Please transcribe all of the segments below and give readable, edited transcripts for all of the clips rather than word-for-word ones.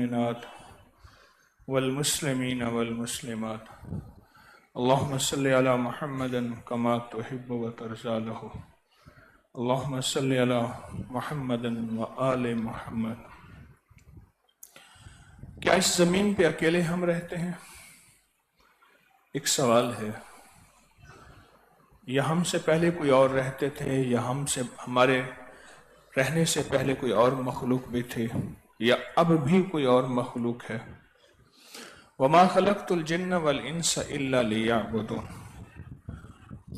والمؤمنات والمسلمين والمسلمات اللهم صل على محمد كما تحب وترضى له اللهم صل على محمد وآل محمد۔ کیا اس زمین پہ اکیلے ہم رہتے ہیں؟ ایک سوال ہے، یا ہم سے پہلے کوئی اور رہتے تھے، یا ہمارے رہنے سے پہلے کوئی اور مخلوق بھی تھے، یا اب بھی کوئی اور مخلوق ہے؟ وَمَا خَلَقْتُ الْجِنَّ وَالْإِنسَ إِلَّا لِيَعْبُدُونَ۔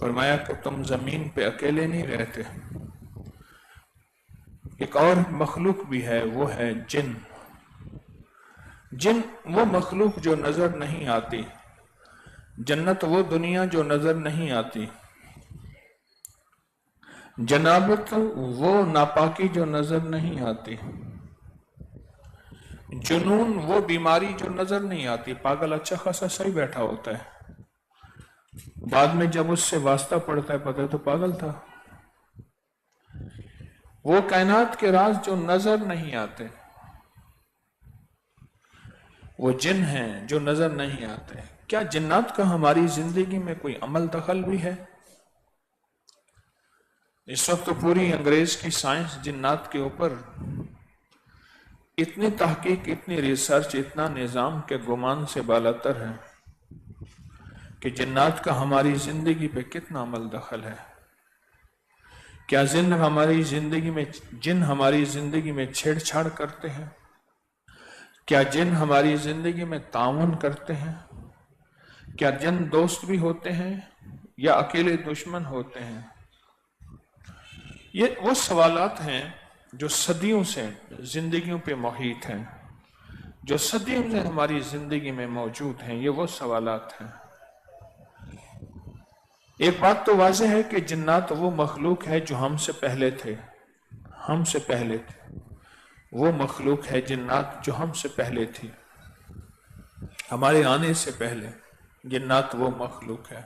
فرمایا کہ تم زمین پہ اکیلے نہیں رہتے، ایک اور مخلوق بھی ہے، وہ ہے جن۔ جن وہ مخلوق جو نظر نہیں آتی، جنت وہ دنیا جو نظر نہیں آتی، جنابت وہ ناپاکی جو نظر نہیں آتی، جنون وہ بیماری جو نظر نہیں آتی۔ پاگل اچھا خاصا صحیح بیٹھا ہوتا ہے، بعد میں جب اس سے واسطہ پڑتا ہے پتہ تو پاگل تھا۔ وہ کائنات کے راز جو نظر نہیں آتے، وہ جن ہیں جو نظر نہیں آتے۔ کیا جنات کا ہماری زندگی میں کوئی عمل دخل بھی ہے؟ اس وقت تو پوری انگریز کی سائنس جنات کے اوپر اتنی تحقیق، اتنی ریسرچ، اتنا نظام کے گمان سے بالاتر ہے کہ جنات کا ہماری زندگی پہ کتنا عمل دخل ہے۔ کیا جن ہماری زندگی میں چھیڑ چھاڑ کرتے ہیں؟ کیا جن ہماری زندگی میں تعاون کرتے ہیں؟ کیا جن دوست بھی ہوتے ہیں یا اکیلے دشمن ہوتے ہیں؟ یہ وہ سوالات ہیں جو صدیوں سے زندگیوں پہ محیط ہیں، جو صدیوں سے ہماری زندگی میں موجود ہیں۔ یہ وہ سوالات ہیں۔ ایک بات تو واضح ہے کہ جنات وہ مخلوق ہے جو ہم سے پہلے تھے، وہ مخلوق ہے جنات جو ہم سے پہلے تھی، ہمارے آنے سے پہلے جنات وہ مخلوق ہے۔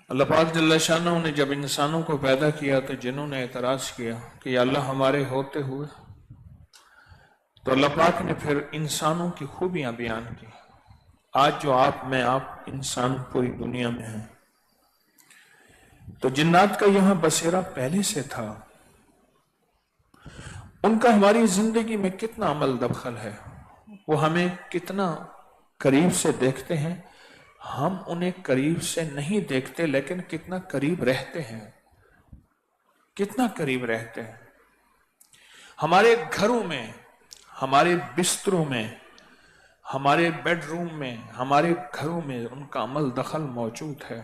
اللہ پاک جل شانہ نے جب انسانوں کو پیدا کیا تو جنہوں نے اعتراض کیا کہ یا اللہ ہمارے ہوتے ہوئے، تو اللہ پاک نے پھر انسانوں کی خوبیاں بیان کی۔ آج جو آپ انسان پوری دنیا میں ہیں، تو جنات کا یہاں بسیرا پہلے سے تھا۔ ان کا ہماری زندگی میں کتنا عمل دخل ہے، وہ ہمیں کتنا قریب سے دیکھتے ہیں۔ ہم انہیں قریب سے نہیں دیکھتے، لیکن کتنا قریب رہتے ہیں، ہمارے گھروں میں، ہمارے بستروں میں، ہمارے بیڈ روم میں، ہمارے گھروں میں ان کا عمل دخل موجود ہے۔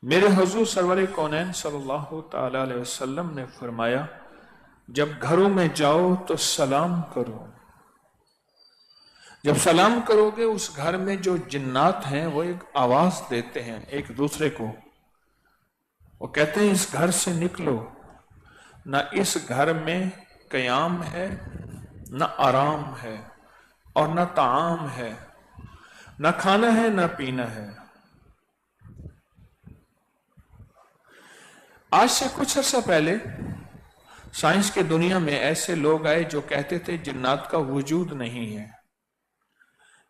میرے حضور سرور کونین صلی اللہ تعالی علیہ وسلم نے فرمایا، جب گھروں میں جاؤ تو سلام کرو۔ جب سلام کرو گے، اس گھر میں جو جنات ہیں وہ ایک آواز دیتے ہیں ایک دوسرے کو، وہ کہتے ہیں اس گھر سے نکلو، نہ اس گھر میں قیام ہے، نہ آرام ہے، اور نہ طعام ہے، نہ کھانا ہے، نہ پینا ہے۔ آج سے کچھ عرصہ پہلے سائنس کی دنیا میں ایسے لوگ آئے جو کہتے تھے جنات کا وجود نہیں ہے،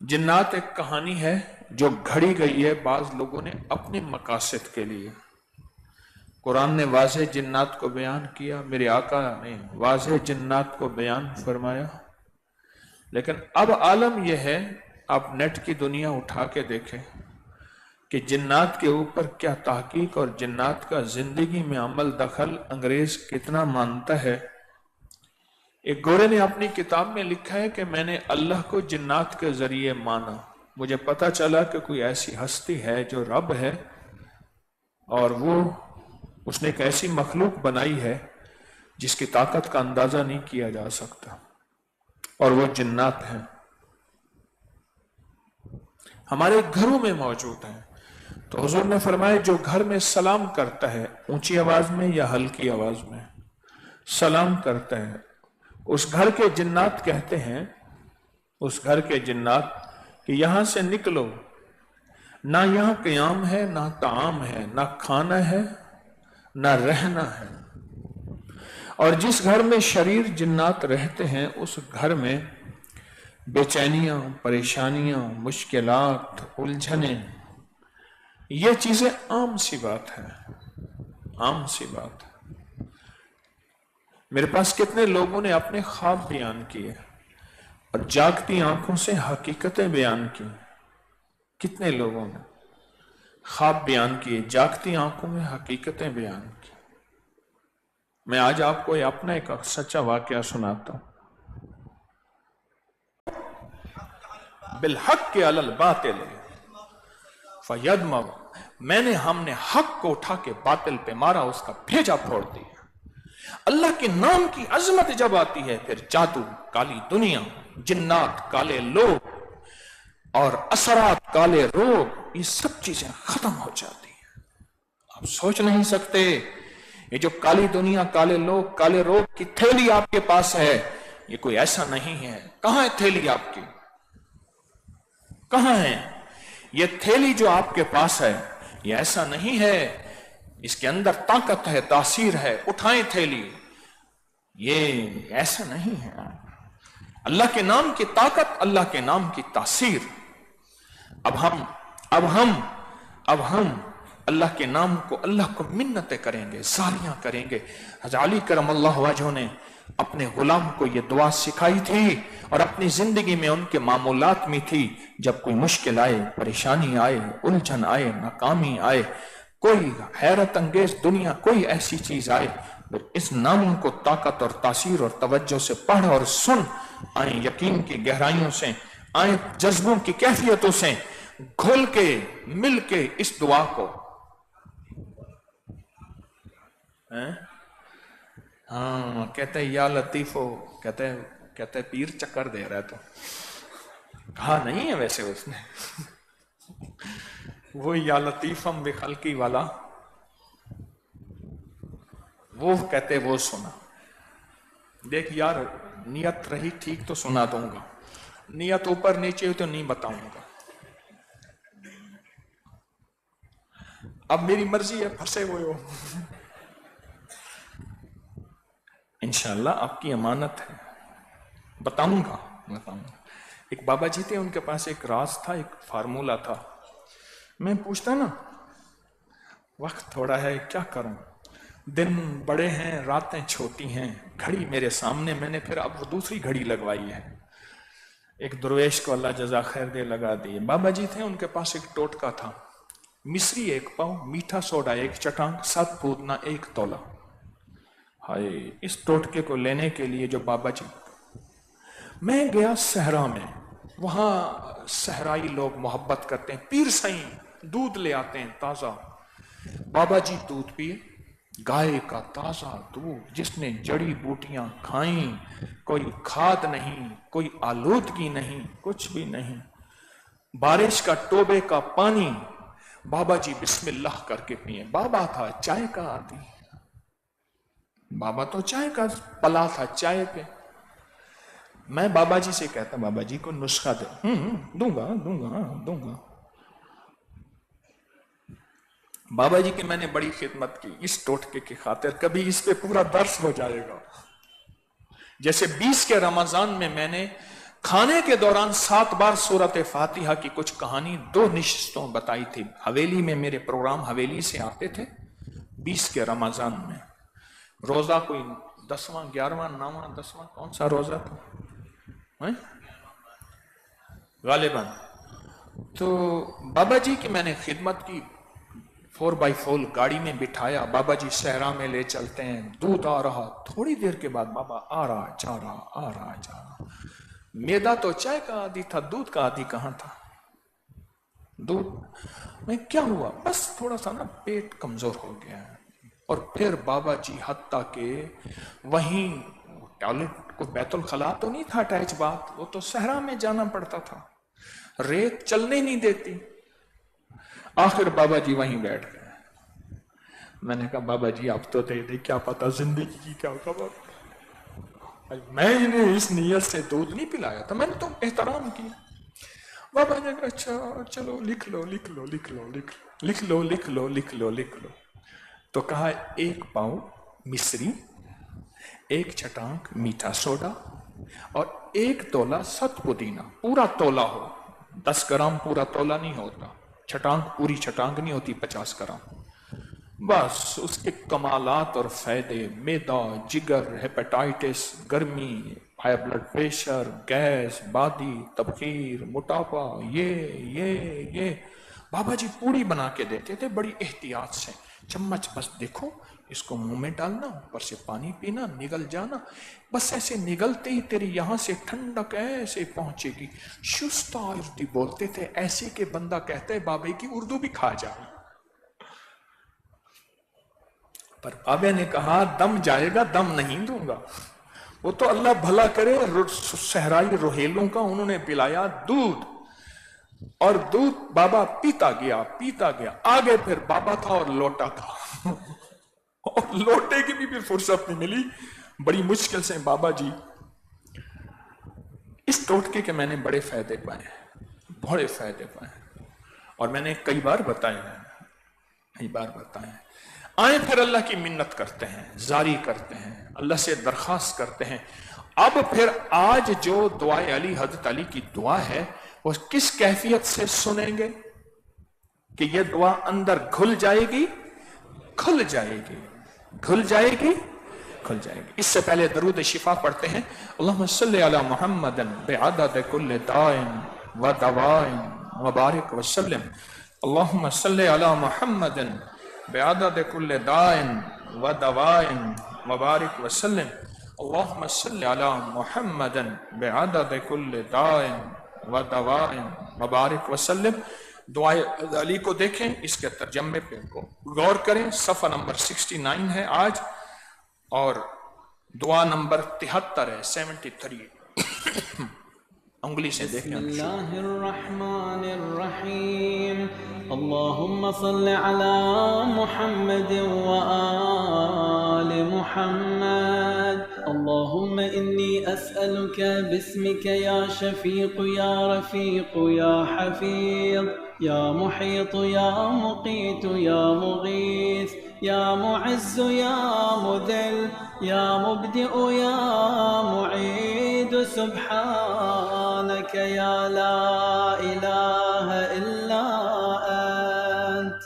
جنات ایک کہانی ہے جو گھڑی گئی ہے بعض لوگوں نے اپنے مقاصد کے لیے۔ قرآن نے واضح جنات کو بیان کیا، میرے آقا نے واضح جنات کو بیان فرمایا، لیکن اب عالم یہ ہے، آپ نیٹ کی دنیا اٹھا کے دیکھیں کہ جنات کے اوپر کیا تحقیق اور جنات کا زندگی میں عمل دخل انگریز کتنا مانتا ہے۔ ایک گورے نے اپنی کتاب میں لکھا ہے کہ میں نے اللہ کو جنات کے ذریعے مانا، مجھے پتا چلا کہ کوئی ایسی ہستی ہے جو رب ہے، اور اس نے ایک ایسی مخلوق بنائی ہے جس کی طاقت کا اندازہ نہیں کیا جا سکتا، اور وہ جنات ہیں، ہمارے گھروں میں موجود ہیں۔ تو حضور نے فرمایا جو گھر میں سلام کرتا ہے، اونچی آواز میں یا ہلکی آواز میں سلام کرتا ہے، اس گھر کے جنات کہتے ہیں، اس گھر کے جنات کہ یہاں سے نکلو، نہ یہاں قیام ہے، نہ طعام ہے، نہ کھانا ہے، نہ رہنا ہے۔ اور جس گھر میں شریر جنات رہتے ہیں، اس گھر میں बेचैनियां, परेशानियां, मुश्किलात, उलझने, ये चीजें आम सी बात है, आम सी बात है। मेरे पास कितने लोगों ने अपने ख्वाब बयान किए और जागती आंखों से हकीकतें बयान की। कितने लोगों ने ख्वाब बयान किए, जागती आंखों में हकीकतें बयान की। मैं आज आपको अपना एक सच्चा वाकया सुनाता हूं। बिलहक के अलल बातिल फयदमग, हमने हक को उठा के बातिल पे मारा, उसका भेजा फोड़ दिया। अल्लाह के नाम की अजमत जब आती है, फिर जादू, काली दुनिया, जिन्नात, काले लोग और असरात, काले रोग, ये सब चीजें खत्म हो जाती हैं। आप सोच नहीं सकते, ये जो काली दुनिया, काले लोग, काले रोग की थैली आपके पास है, ये कोई ऐसा नहीं है। कहां है थैली आपकी? कहां है ये थैली जो आपके पास है? ये ऐसा नहीं है, इसके अंदर ताकत है, तासीर है, उठाएं थैली। ये ऐसा नहीं है। अल्लाह के नाम की ताकत, अल्लाह के नाम की तासीर। अब हम अल्लाह के नाम को, अल्लाह को मिन्नतें करेंगे, जारियां करेंगे। हज़रत अली करमल्लाहु वजहू ने अपने गुलाम को यह दुआ सिखाई थी और अपनी जिंदगी में उनके मामूलात में थी। जब कोई मुश्किल आए, परेशानी आए, उलझन आए, नाकामी आए, कोई हैरत अंगेज दुनिया, कोई ऐसी चीज आए, तो इस नाम को ताकत और तासीर और तवज्जो से पढ़ और सुन, आए यकीन की गहराइयों से, आए जज्बों की कैफियतों से घुल के, मिल के इस दुआ को, हाँ कहते या लतीफो, कहते पीर चक्कर दे रहा है। तो कहा नहीं है वैसे उसने वो या लतीफम बिखल्की वाला, वो कहते वो सुना। देख यार, नियत रही ठीक तो सुना दूंगा, नियत ऊपर नीचे हुई तो नहीं बताऊंगा। अब मेरी मर्जी है, फंसे हुए हो इंशाल्लाह आपकी अमानत है, बताऊंगा। एक बाबा जी थे, उनके पास एक राज था, एक फार्मूला था। मैं पूछता ना, वक्त थोड़ा है, क्या करूं, दिन बड़े हैं, रातें छोटी हैं, घड़ी मेरे सामने, मैंने फिर अब दूसरी घड़ी लगवाई है। एक दरवेश को अल्लाह जजा खैर दे लगा दिए। बाबा जी थे, उनके पास एक टोटका था, मिश्री 1 पाव, मीठा सोडा 1 चटांग, 7 पूतना 1 तोला। हाय, इस टोटके को लेने के लिए जो बाबा जी, मैं गया सहरा में, वहां सहराई लोग मोहब्बत करते हैं, पीर सही दूध ले आते हैं ताजा। बाबा जी दूध पिए, गाय का ताजा दूध, जिसने जड़ी बूटियां खाई, कोई खाद नहीं, कोई आलूदगी नहीं, कुछ भी नहीं, बारिश का टोबे का पानी, बाबा जी बिस्मिल्लाह करके पिए। बाबा था चाय का आदी, बाबा तो चाय का पला था, चाय पे। मैं बाबा जी से कहता, बाबा जी को नुस्खा दे। दूंगा दूंगा दूंगा। बाबा जी की मैंने बड़ी खिदमत की इस टोटके की खातिर, कभी इस पे पूरा दर्स हो जाएगा। जैसे 20 के रमजान में मैंने खाने के दौरान 7 बार सूरत फातिहा की कुछ कहानी 2 निश्चितों बताई थी। हवेली में मेरे प्रोग्राम हवेली से आते थे। 20 के रमजान में रोजा कोई 10वां 11वां 9वां 10वां कौन सा रोजा था गालिबन। तो बाबा जी की मैंने खिदमत की, 4x4 गाड़ी में बिठाया, बाबा जी सहरा में ले चलते हैं, दूध आ रहा, थोड़ी देर के बाद बाबा आ रहा जा रहा, आ रहा जा रहा। मैदा तो चाय का आदी था, दूध का आदी कहां था। दूध में क्या हुआ, बस थोड़ा सा ना पेट कमजोर हो गया है। और फिर बाबा जी हत्ता के वहीं टॉयलेट को, बैतुल खला तो नहीं था अटैच बात, वो तो सहरा में जाना पड़ता था, रेत चलने नहीं देती। आखिर बाबा जी वहीं बैठ गए। मैंने कहा बाबा जी आप तो दे दे, क्या पता जिंदगी की क्या खबर। मैं इन्हें इस नियत से दूध नहीं पिलाया था, मैंने तो एहतराम किया। बाबा ने कहा अच्छा चलो लिख लो लिख लो लिख लो लिख लो लिख लो लिख लो लिख लो लिख लो। तो कहा 1 पाव मिश्री, 1 चटांक मीठा सोडा, اور 1 तोला 7 पुदीना, पूरा तोला हो, 10 ग्राम पूरा तोला नहीं होता, छटांक पूरी छटांक नहीं होती 50 ग्राम, बस उसके कमालात और फायदे, मैदा, जिगर, हेपेटाइटिस, गर्मी, हाई ब्लड प्रेशर, गैस, बादी, तबखीर, मोटापा, ये बाबा जी पूरी बना के देते थे बड़ी एहतियात से, चम्मच बस देखो, इसको मुंह में डालना, ऊपर से पानी पीना, निगल जाना, बस ऐसे निगलते ही तेरी यहां से ठंडक ऐसे पहुंचेगी। शुस्ता उर्दू बोलते थे, ऐसे के बंदा कहता है बाबे की उर्दू भी खा जाओ। पर बाबे ने कहा दम जाएगा, दम नहीं दूंगा। वो तो अल्लाह भला करे, सहराई रोहेलों का उन्होंने पिलाया दूध, और दूध बाबा पीता गया, आगे फिर बाबा था और लोटा था और लोटे की भी फिर फुर्सत नहीं मिली, बड़ी मुश्किल से बाबा जी। इस टोटके के मैंने बड़े फायदे पाए, और मैंने कई बार बताया आए फिर अल्लाह की मिन्नत करते हैं, जारी करते हैं, अल्लाह से दरखास्त करते हैं। अब फिर आज जो दुआए अली, हजरत अली की दुआ है, वो किस कैफियत से सुनेंगे कि ये दुआ अंदर खुल जाएगी। इससे पहले दरूद शिफा पढ़ते हैं, अल्लाहुम्मा सल्ली अला मुहम्मदिन बिअदद कुल्लि दाइन व दवाइन व बारिक व सल्लिम। अल्लाहुम्मा सल्ली अला मुहम्मदिन बिअदद कुल्लि दाइन व दवाइन व बारिक व सल्लिम। अल्लाहुम्मा सल्ली अला मुहम्मदिन बिअदद कुल्लि दाइन व दवाइन व बारिक व सल्लिम। दुआए अली को देखें, इसके तर्जमे पे गौर करें। सफ़ा नंबर 69 है आज, और दुआ नंबर 73 है, 73 उंगली से देखें। बिस्मिल्लाहिर्रहमानिर्रहीम। अल्लाहुम्मा सल्लि अला मुहम्मद व आलि मुहम्मद। अल्लाहुम्मा इन्नी अस्अलुका बिस्मिका या शफीक या रफीक या हफीज या मुहीत या मुकीत या मुगीथ या मुअज़्ज़ या मुदिल या मुब्दिअ या मुईद। सुब्हानक या ला इलाहा इल्ला अंत।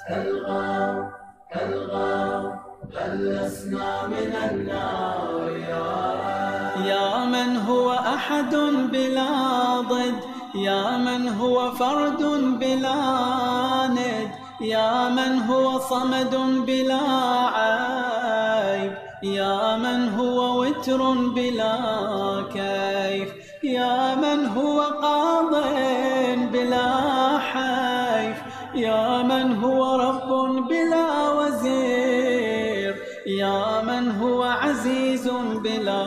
खल्लसना मिनन नार या मन हुवा अहदुन बिला ضد या मन हुवा फर्दुन बिला निद या मन हुवा समदुन बिला ऐब या मन हुवा वित्रुन बिला कैफ या मन हुवा कादिन बिला हैफ या मन हुवा रब्बुन बिला वज़ीर या मन हुवा अज़ीज़ुन बिला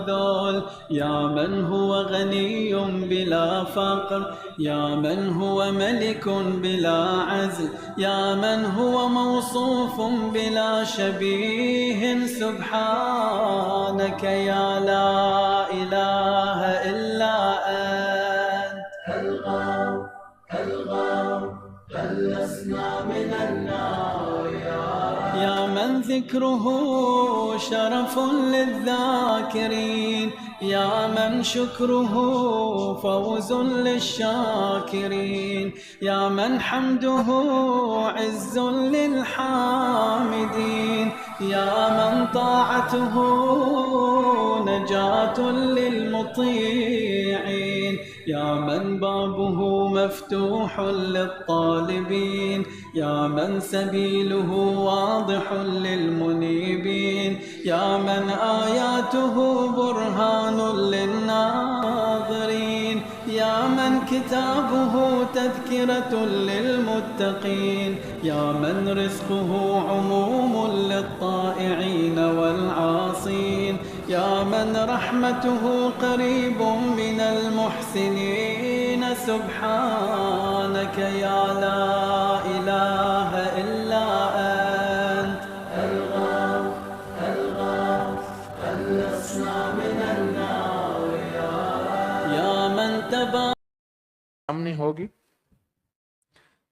ذل या मन हुवा गनियुन बिला फ़क़्र या मन हुवा मलिकुन बिला अज़्ल या मन हुवा मौसूफ़ुन बिला शबीह। सुब्हानक या ला इलाहा इल्ला खल्लसना मिनन नार या मन ज़िक्रुहु शरफ़ुन लिज़्ज़ाकिरीन या मन शुक्रुहु फ़ौज़ुन लिश्शाकिरीन या मन हम्दुहु इज़्ज़ुन लिल्हामिदीन या मन ताअतुहु नजातुन लिलमुतीईन या मन बाबुहु मफ्तूहुन लित्तालिबीन या मन सबीलुहु वादिहुन लिलमुनीबीन या मन आयातुहु बुरहानुन लिन्नाज़िरीन या मन किताबुहु तज़किरतुन लिलमुत्तक़ीन या मन रिज़्क़ुहु उमूमुन लित्ताइईन वल्आसीन या मन रहमतुहु क़रीबुन मिनल मुहसिनीन। सुब्हानक या ला इलाहा इल्ला अंत। खल्लसना मिनन नार या मन तबा। सामने होगी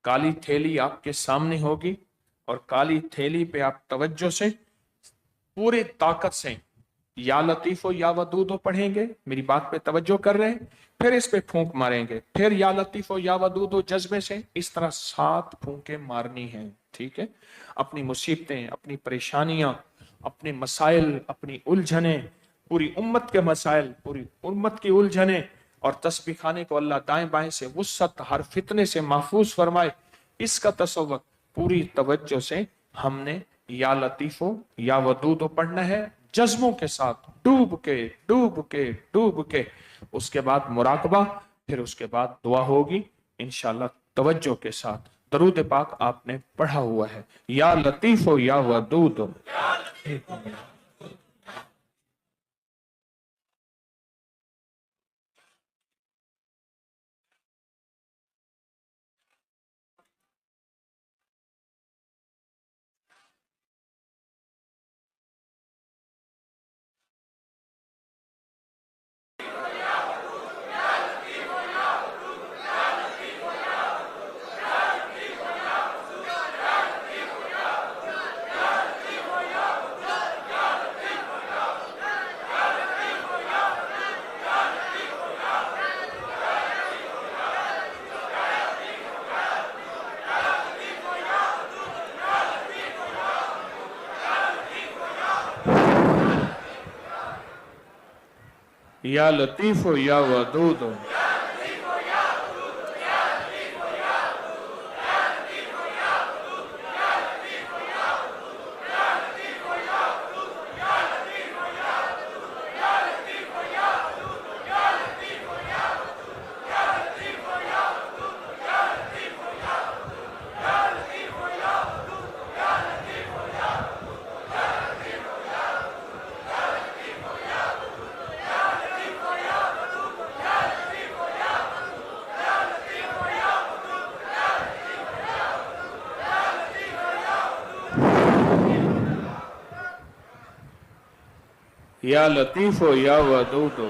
काली थैली, आपके सामने होगी, और काली थैली पे आप तवज्जो से पूरी ताकत से या लतीफो या वदूदो पढ़ेंगे, मेरी बात पे तवज्जो कर रहे हैं, फिर इस पे फूंक मारेंगे, फिर या लतीफो या वदूदो जज्बे से, इस तरह 7 फूंके मारनी है। ठीक है, अपनी मुसीबतें, अपनी परेशानियां, अपने मसाइल, अपनी उलझने, पूरी उम्मत के मसाइल, पूरी उम्मत की उलझने, और तस्बीह खाने को अल्लाह दाएं बाएं से वुसअत, हर फितने से महफूज फरमाए, इसका तसव्वुर पूरी तवज्जो से हमने या लतीफो या वदूदो पढ़ना है, जज्बों के साथ, डूब के डूब के डूब के। उसके बाद मुराकबा, फिर उसके बाद दुआ होगी इंशाअल्लाह तवज्जो के साथ। दरूद पाक आपने पढ़ा हुआ है, या लतीफो या वदूदो। या लतीफो या वदूदो। या लतीफो या वदूदो।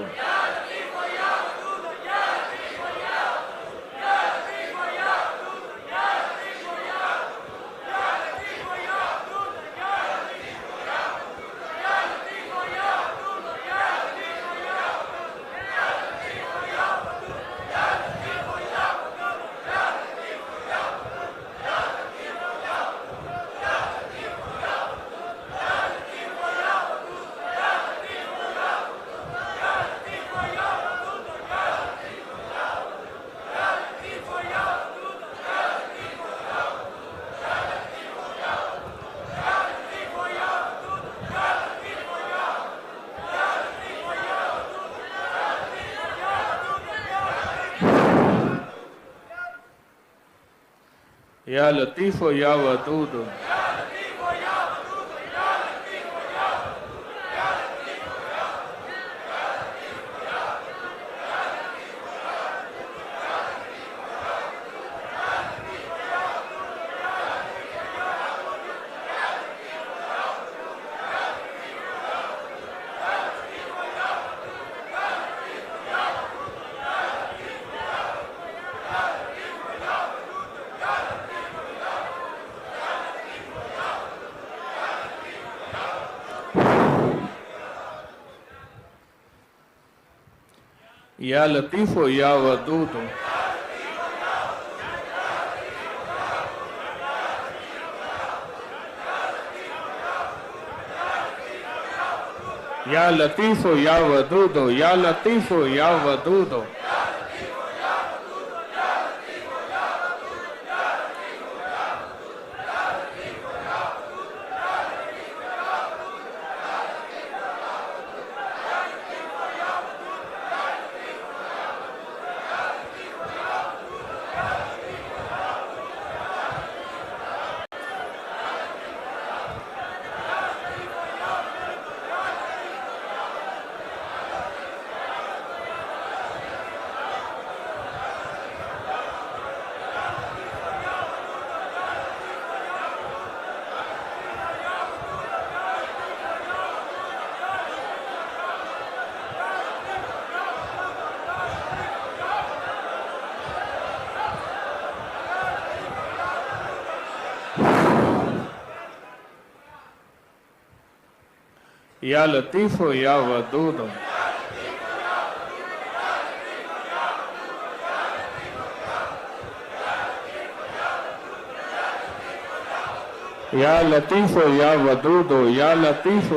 या लतीफो या वदूदो। या लतीफो या वदूदो। या लतीफो या वदूदो, या लतीफो या वदूदो। या लतीफ या वदूद, या लतीफ या वदूद, या लतीफ।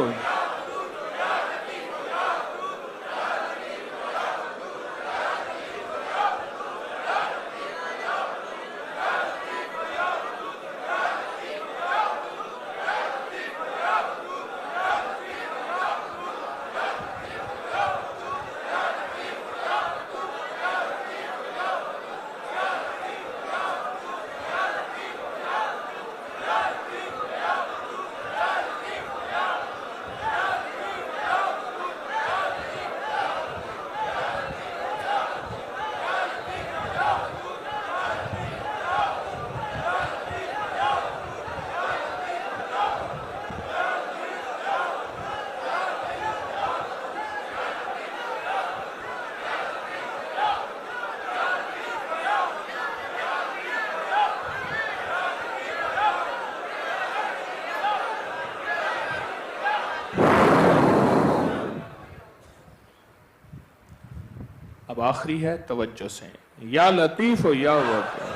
अब आखिरी है, तवज्जो से, या लतीफ या वदूद।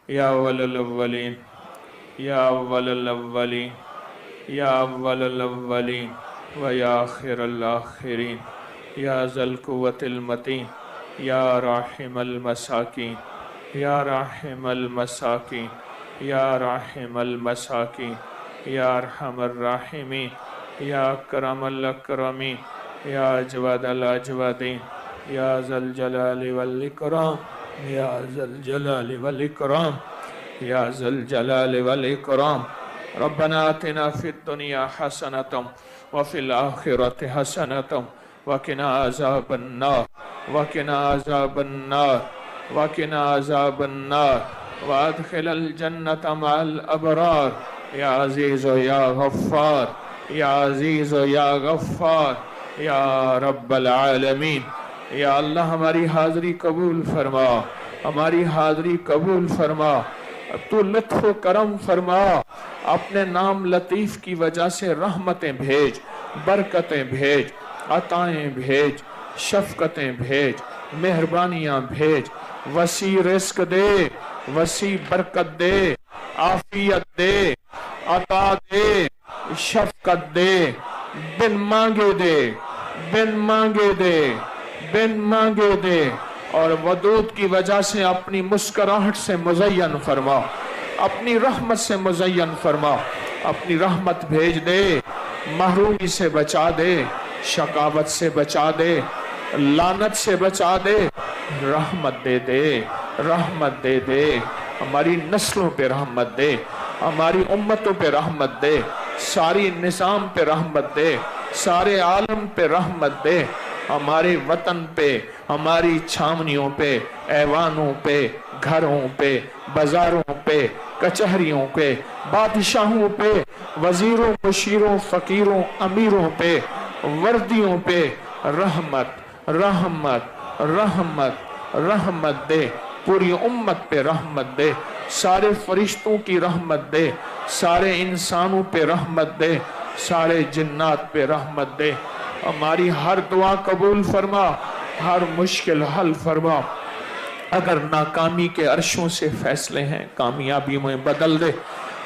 या अव्वलल अव्वलीन, या अव्वलल अव्वलीन, या अव्वलल अव्वलीन व या आखिरल आखिरीन, या ज़ल कुव्वतिल मतीन, या राहिमल मसाकीन, या राहिमल मसाकीन, या राहिमल मसाकीन, या अरहमर राहिमीन, या अकरमल अकरमीन, या अजवदल अजवदीन, या ज़ल जलाली वल इकराम, या ज़ल जलाली वल इकराम, या ज़ल जलाली वल इकराम। रब्बना आतिना फिद दुनिया हसनतम व फिल आखिरति हसनतम व किना अज़ाबन नार, व किना अज़ाबन नार, व किना अज़ाबन नार, व अदखिलल जन्नत मअल अबरार, या अज़ीज़ या गफ़्फ़ार, या अज़ीज़ या गफ़्फ़ार, या रब्बल आलमीन। या अल्लाह हमारी हाज़री कबूल फरमा, हमारी हाज़री कबूल फरमा। अब तू लुत्फ़ करम फरमा, अपने नाम लतीफ़ की वजह से रहमतें भेज, बरकतें भेज, अताएं भेज, शफ़क़तें भेज, मेहरबानियाँ भेज, वसी रिज़्क़ दे, वसी बरकत दे, आफ़ियत दे, अता दे, शफ़क़त दे, बिन मांगे दे, बिन मांगे दे, बिन मांगे दे। और वदूद की वजह से अपनी मुस्कुराहट से मुज़य्यन फरमा, अपनी रहमत से मुज़य्यन फरमा, अपनी रहमत भेज दे, महरूमी से बचा दे, शकावत से बचा दे, लानत से बचा दे, रहमत दे दे, रहमत दे दे, हमारी नस्लों पे रहमत दे, हमारी उम्मतों पे रहमत दे, सारी निज़ाम पे रहमत दे, सारे आलम पे रहमत दे, हमारे वतन पे, हमारी छावनियों पे, ऐवानों पे, घरों पे, बाजारों पे, कचहरियों पे, बादशाहों पे, वजीरों, मुशीरों, फकीरों, अमीरों पे, वर्दियों पे रहमत रहमत रहमत रहमत दे, पूरी उम्मत पे रहमत दे, सारे फरिश्तों की रहमत दे, सारे इंसानों पे रहमत दे, सारे जिन्नात पे रहमत दे, हमारी हर दुआ कबूल फरमा, हर मुश्किल हल फरमा। अगर नाकामी के अर्शों से फैसले हैं, कामयाबी में बदल दे,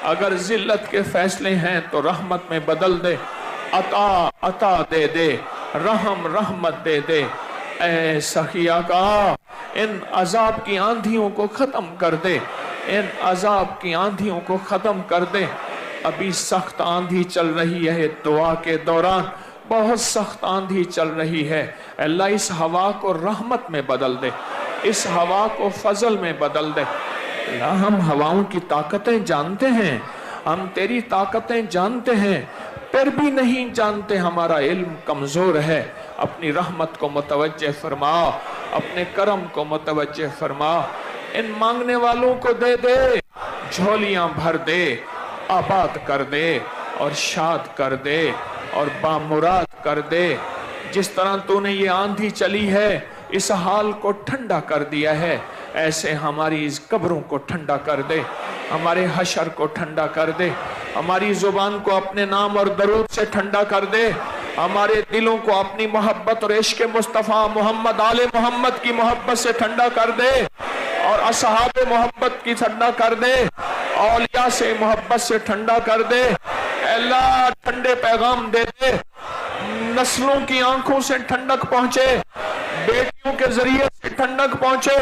अगर जिल्लत के फैसले हैं तो रहमत में बदल दे, अता अता दे दे, रहम रहमत दे दे। ऐ सखिया का इन अजाब की आंधियों को खत्म कर दे, इन अजाब की आंधियों को खत्म कर दे। अभी सख्त आंधी चल रही है, दुआ के दौरान बहुत सख्त आंधी चल रही है। अल्लाह इस हवा को रहमत में बदल दे, इस हवा को फजल में बदल दे। अल्लाह हम हवाओं की ताकतें जानते हैं, हम तेरी ताकतें जानते हैं, फिर भी नहीं जानते, हमारा इल्म कमजोर है। अपनी रहमत को मुतवज्जे फरमा, अपने करम को मुतवज्जे फरमा। इन मांगने वालों को दे दे, झोलियां भर दे, आबाद कर दे और शाद कर दे और बामुराद कर दे। जिस तरह तूने ये आंधी चली है, इस हाल को ठंडा कर दिया है, ऐसे हमारी इस कब्रों को ठंडा कर दे, हमारे हशर को ठंडा कर दे, हमारी जुबान को अपने नाम और दरूद से ठंडा कर दे, हमारे दिलों को अपनी मोहब्बत और इश्क मुस्तफ़ा मोहम्मद आले मोहम्मद की मोहब्बत से ठंडा कर दे और असहाब मोहब्बत की ठंडा कर दे, औलिया से मोहब्बत से ठंडा कर दे। अल्लाह ठंडे पैगाम दे दे, नस्लों की आंखों से ठंडक पहुंचे, बेटियों के जरिए से ठंडक पहुंचे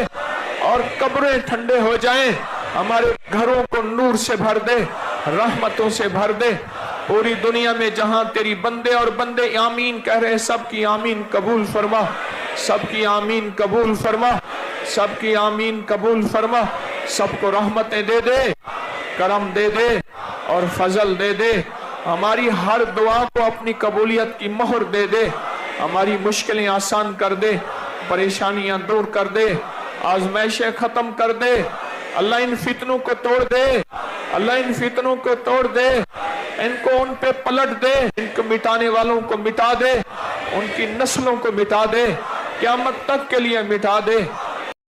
और कब्रें ठंडे हो जाएं, हमारे घरों को नूर से भर दे, रहमतों से भर दे। पूरी दुनिया में जहां तेरी बंदे और बंदे आमीन कह रहे, सबकी आमीन कबूल फरमा, सबकी आमीन कबूल फरमा, सबकी आमीन कबूल फरमा। सबको रहमतें दे दे, करम दे दे और फजल दे दे। हमारी हर दुआ को अपनी कबूलियत की मोहर दे दे, हमारी मुश्किलें आसान कर दे, परेशानियां दूर कर दे, आजमाइशें खत्म कर दे। अल्लाह इन फितनों को तोड़ दे, अल्लाह इन फितनों को तोड़ दे, इनको उन पे पलट दे, इनको मिटाने वालों को मिटा दे, उनकी नस्लों को मिटा दे, क़यामत तक के लिए मिटा दे।